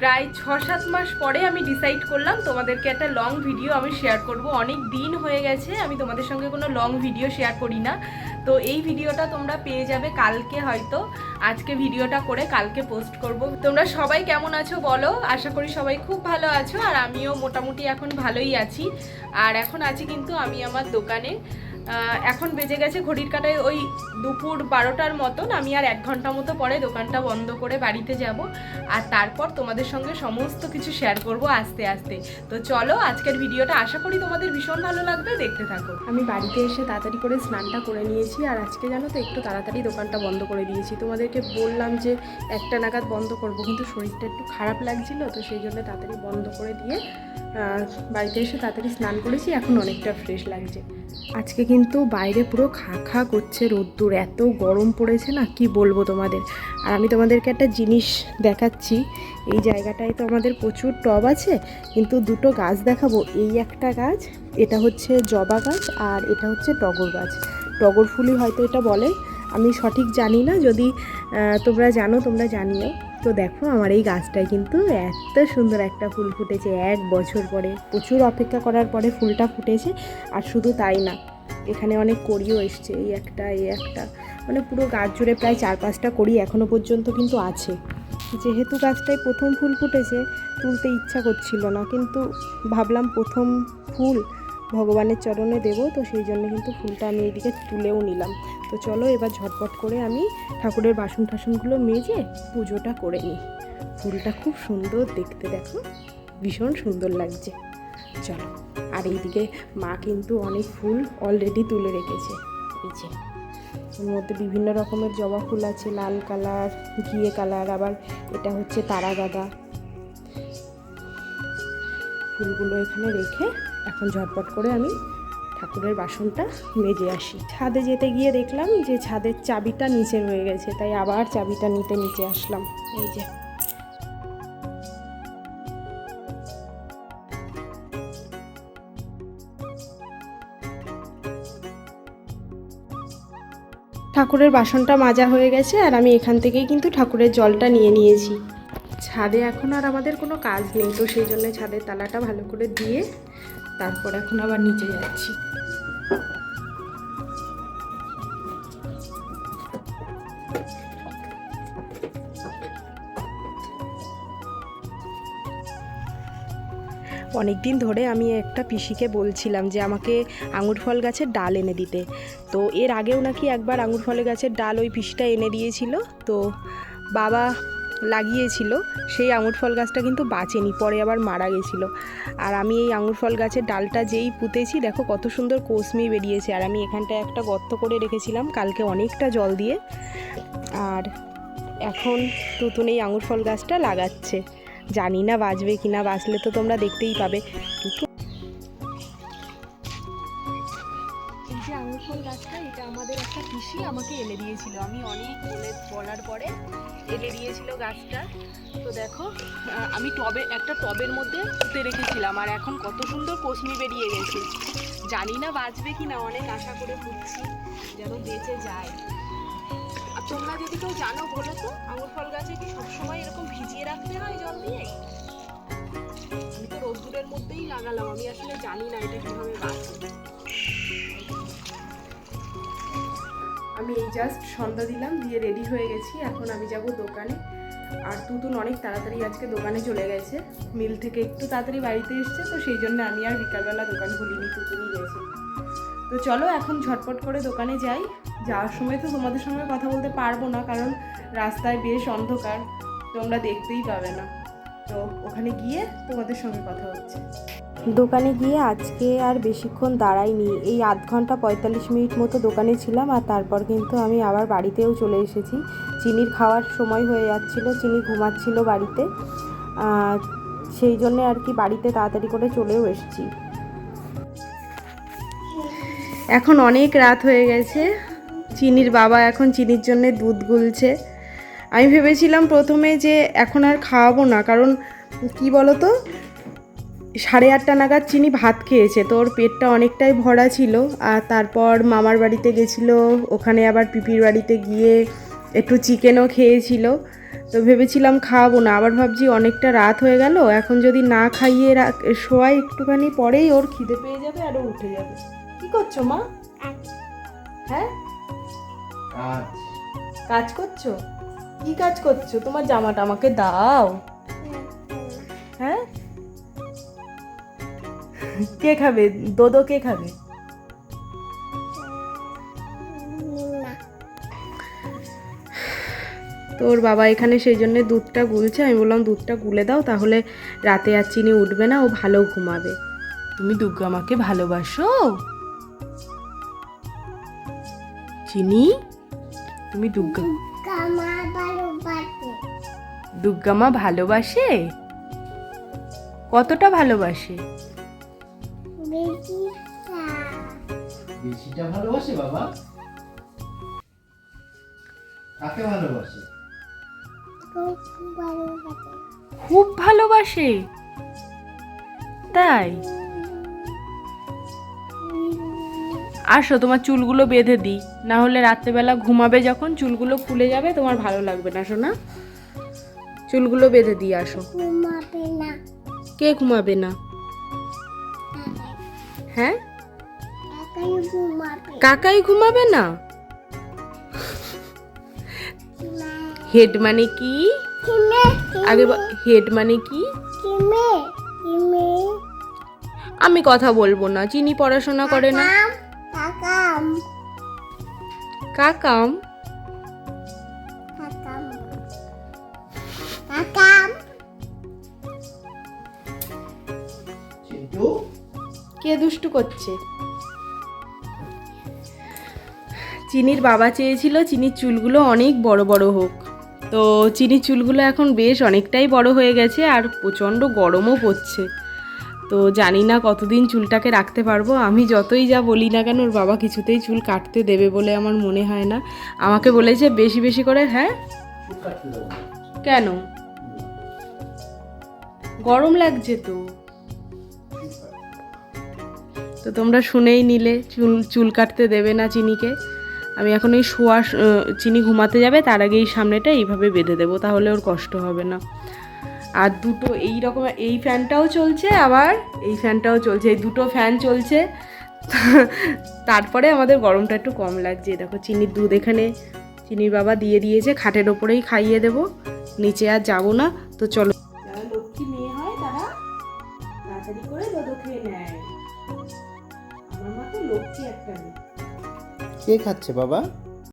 প্রায় 6-7 মাস পরে আমি ডিসাইড করলাম তোমাদেরকে একটা লং ভিডিও আমি শেয়ার করব। অনেক দিন হয়ে গেছে আমি তোমাদের সঙ্গে কোনো লং ভিডিও শেয়ার করি না। তো এই ভিডিওটা তোমরা পেয়ে যাবে কালকে, হয়তো আজকে ভিডিওটা করে কালকে পোস্ট করব। তোমরা সবাই কেমন আছো বলো? আশা করি সবাই খুব ভালো আছো, আর আমিও মোটামুটি এখন ভালোই আছি। আর এখন আছি কিন্তু আমি আমার দোকানে। এখন বেজে গেছে ঘড়ির কাঁটায় ওই দুপুর 12টার মতন। আমি আর 1 ঘন্টা মতো পরে দোকানটা বন্ধ করে বাড়িতে যাব, আর তারপর তোমাদের সঙ্গে সমস্ত কিছু শেয়ার করব আস্তে আস্তে। তো চলো আজকের ভিডিওটা, আশা করি তোমাদের ভীষণ ভালো লাগবে, দেখতে থাকো। আমি বাড়িতে এসে তাড়াতাড়ি করে স্নানটা করে নিয়েছি, আর আজকে জানো তো একটু তাড়াতাড়ি দোকানটা বন্ধ করে দিয়েছি। তোমাদেরকে বললাম যে 1টা নাগাদ বন্ধ করব, কিন্তু শরীরটা একটু খারাপ লাগছিল, তো সেই জন্য তাড়াতাড়ি বন্ধ করে দিয়ে বাড়িতে এসে তাড়াতাড়ি স্নান করেছি। এখন অনেকটা ফ্রেশ লাগছে। আজকে কিন্তু বাইরে পুরো খা খা করছে রোদ্দুর, এত গরম পড়েছে না, কি বলবো তোমাদের। আর আমি তোমাদেরকে একটা জিনিস দেখাচ্ছি। এই জায়গাটায় তো আমাদের প্রচুর টব আছে, কিন্তু দুটো গাছ দেখাবো। এই একটা গাছ, এটা হচ্ছে জবা গাছ, আর এটা হচ্ছে টগর গাছ। টগর ফুলই হয়তো এটা বলে, আমি সঠিক জানি না। যদি তোমরা জানো তোমরা জানিও। তো দেখো আমার এই গাছটায় কিন্তু এত সুন্দর একটা ফুল ফুটেছে 1 বছর পরে। প্রচুর অপেক্ষা করার পরে ফুলটা ফুটেছে। আর শুধু তাই না, এখানে অনেক কড়িও এসছে, এই একটা মানে পুরো গাছ জুড়ে প্রায় 4-5টা কড়ি এখনও পর্যন্ত কিন্তু আছে। যেহেতু গাছটায় প্রথম ফুল ফুটেছে, তুলতে ইচ্ছা করছিল না, কিন্তু ভাবলাম প্রথম ফুল ভগবানের চরণে দেবো, তো সেই জন্য কিন্তু ফুলটা আমি এইদিকে তুলেও নিলাম। তো চলো এবার ঝটপট করে আমি ঠাকুরের বাসন টাসনগুলো মেজে পুজোটা করে নিই। ফুলটা খুব সুন্দর দেখতে, দেখো ভীষণ সুন্দর লাগছে। চলো। আর এইদিকে মা কিন্তু অনেক ফুল অলরেডি তুলে রেখেছে। এই যে এর মধ্যে বিভিন্ন রকমের জবা ফুল আছে, লাল কালার, ঘিয়ে কালার, আবার এটা হচ্ছে তারা গাঁদা। ফুলগুলো এখানে রেখে এখন ঝটপট করে আমি ঠাকুরের বাসনটা মেজে আসি। ছাদে যেতে গিয়ে দেখলাম যে ছাদের চাবিটা নিচে রয়ে গেছে, তাই আবার চাবিটা নিতে নিচে আসলাম। এই যে ঠাকুরের বাসনটা মাজা হয়ে গেছে, আর আমি এখান থেকেই কিন্তু ঠাকুরের জলটা নিয়ে নিয়েছি। ছাদে এখন আর আমাদের কোনো কাজ নেই, তো সেই জন্য ছাদের তালাটা ভালো করে দিয়ে তারপর এখন আবার নিচে যাচ্ছি। অনেক দিন ধরে আমি একটা পিসিকে বলছিলাম যে আমাকে আঙুর ফল গাছের ডাল এনে দিতে। তো এর আগেও নাকি একবার আঙুর ফলের গাছের ডাল ওই পিসিটা এনে দিয়েছিল। তো বাবা লাগিয়েছিল, সেই আঙুর ফল গাছটা কিন্তু বাঁচেনি, পরে আবার মারা গেছিলো। আর আমি এই আঙুর ফল গাছের ডালটা যেই পুঁতেছি, দেখো কত সুন্দর কৌশমি বেরিয়েছে। আর আমি এখানটায় একটা গর্ত করে রেখেছিলাম কালকে অনেকটা জল দিয়ে। আর এখন নতুন এই আঙুর ফল গাছটা লাগাচ্ছে, জানি না বাঁচবে কিনা, বাঁচলে তো তোমরা দেখতেই পাবে। কিন্তু এই যে আঙুর ফল গাছটা, এটা আমাদের একটা পিসি আমাকে এনে দিয়েছিল। আমি অনেক বলার পরে এনে দিয়েছিল গাছটা। তো দেখো আমি একটা টবের মধ্যে পুঁতে রেখেছিলাম, আর এখন কত সুন্দর কৌশমি বেরিয়ে গেছে। জানি না বাঁচবে কিনা, অনেক আশা করে পুঁতছি যেন বেঁচে যায়। আর তোমরা যদি কেউ জানো বলো তো, আঙুর ফল গাছে কি সবসময় এরকম ভিজিয়ে রাখতে হয় জল দিয়ে? আমি তো রোদ্দুরের মধ্যেই লাগালাম, আমি আসলে জানি না এটা কিভাবে বাঁচবে। আমি এই জাস্ট সন্ধ্যা দিলাম, দিয়ে রেডি হয়ে গেছি। এখন আমি যাব দোকানে। আর তুতুন অনেক তাড়াতাড়ি আজকে দোকানে চলে গেছে, মিল থেকে একটু তাড়াতাড়ি বাড়িতে এসছে, তো সেই জন্য আমি আর বিকালবেলা দোকান খুলিনি, তুতুনই গেছে। তো চলো এখন ঝটপট করে দোকানে যাই। যাওয়ার সময় তো তোমাদের সঙ্গে কথা বলতে পারবো না, কারণ রাস্তায় বেশ অন্ধকার, তোমরা দেখতেই পাবে না। তো ওখানে গিয়ে তোমাদের সঙ্গে কথা হচ্ছে। দোকানে গিয়ে আজকে আর বেশিক্ষণ দাঁড়াইনি, এই আধ ঘন্টা 45 মিনিট মতো দোকানে ছিলাম। আর তারপর কিন্তু আমি আবার বাড়িতেও চলে এসেছি। চিনির খাওয়ার সময় হয়ে যাচ্ছিল, চিনি ঘুমাচ্ছিল বাড়িতে, সেই জন্যে আর কি বাড়িতে তাড়াতাড়ি করে চলেও এসেছি। এখন অনেক রাত হয়ে গেছে, চিনির বাবা এখন চিনির জন্য দুধ গুলছে। আমি ভেবেছিলাম প্রথমে যে এখন আর খাওয়াবো না, কারণ কি বলো তো, 8:30 নাগাদ চিনি ভাত খেয়েছে, তো ওর পেটটা অনেকটাই ভরা ছিল। আর তারপর মামার বাড়িতে গেছিলো, ওখানে আবার পিপির বাড়িতে গিয়ে একটু চিকেনও খেয়েছিল। তো ভেবেছিলাম খাওয়াবো না, আবার ভাবছি অনেকটা রাত হয়ে গেল, এখন যদি না খাইয়ে শোয়াই একটুখানি পরেই ওর খিদে পেয়ে যাবে আর ও উঠে যাবে। কি করছো মা? হ্যাঁ কাজ করছো? কি কাজ করছো? তোমার জামাটা আমাকে দাও। হ্যাঁ কে খাবে দোদো? কে খাবে? তোর বাবা এখানে সেই জন্য দুধটা গুলছে। আমি বললাম দুধটা গুলে দাও, তাহলে রাতে আর চিনি উঠবে না, ও ভালো ঘুমাবে। তুমি দুর্গা মাকে ভালোবাসো? চিনি তুমি দুর্গা মা ভালোবাসে? কতটা ভালোবাসে? বেশিটা ভালোবাসে বাবা। কাকে ভালোবাসে? খুব ভালোবাসে। তাই? আসো তোমার চুলগুলো বেঁধে দিই, না হলে রাত্রেবেলা ঘুমাবে যখন চুলগুলো খুলে যাবে, তোমার ভালো লাগবে না শোনা। চুলগুলো বেঁধে দিই, আসো। কে ঘুমাবে না? হ্যাঁ কাকাই ঘুমাবে না? হেড মানে কি? আগে হেড মানে কি? আমি কথা বলবো না, চিনি পড়াশোনা করে না। কাকাম? চিন্টু কে দুষ্টু করছে? চিনির বাবা চেয়েছিল চিনির চুলগুলো অনেক বড় বড় হোক, তো চিনির চুলগুলো এখন বেশ অনেকটাই বড় হয়ে গেছে আর প্রচণ্ড গরমও পড়ছে। তো জানি না কতদিন চুলটাকে রাখতে পারবো। আমি যতই যা বলি না কেন ওর বাবা কিছুতেই চুল কাটতে দেবে বলে আমার মনে হয় না। আমাকে বলেছে বেশি বেশি করে। হ্যাঁ কেন? গরম লাগছে তো। তো তোমরা শুনেই নিলে, চুল কাটতে দেবে না চিনিকে। আমি এখন এই চিনি ঘুমাতে যাবে তার আগে এই সামনেটা এইভাবে বেঁধে দেবো, তাহলে ওর কষ্ট হবে না। আর দুটো এই রকম, এই ফ্যানটাও চলছে আবার এই ফ্যানটাও চলছে, এই দুটো ফ্যান চলছে। তারপরে আমাদের গরমটা একটু কম লাগছে। দেখো চিনির দুধ এখানে চিনির বাবা দিয়ে দিয়েছে, খাটের ওপরেই খাইয়ে দেবো, নিচে আর যাবো না। তো চলো, যারা লক্ষ্মী মেয়ে হয় তারা তাড়াতাড়ি করে দুধ খেয়ে নেয়। আমার মা তো লক্ষ্মী একটা মেয়ে। কে খাচ্ছে বাবা?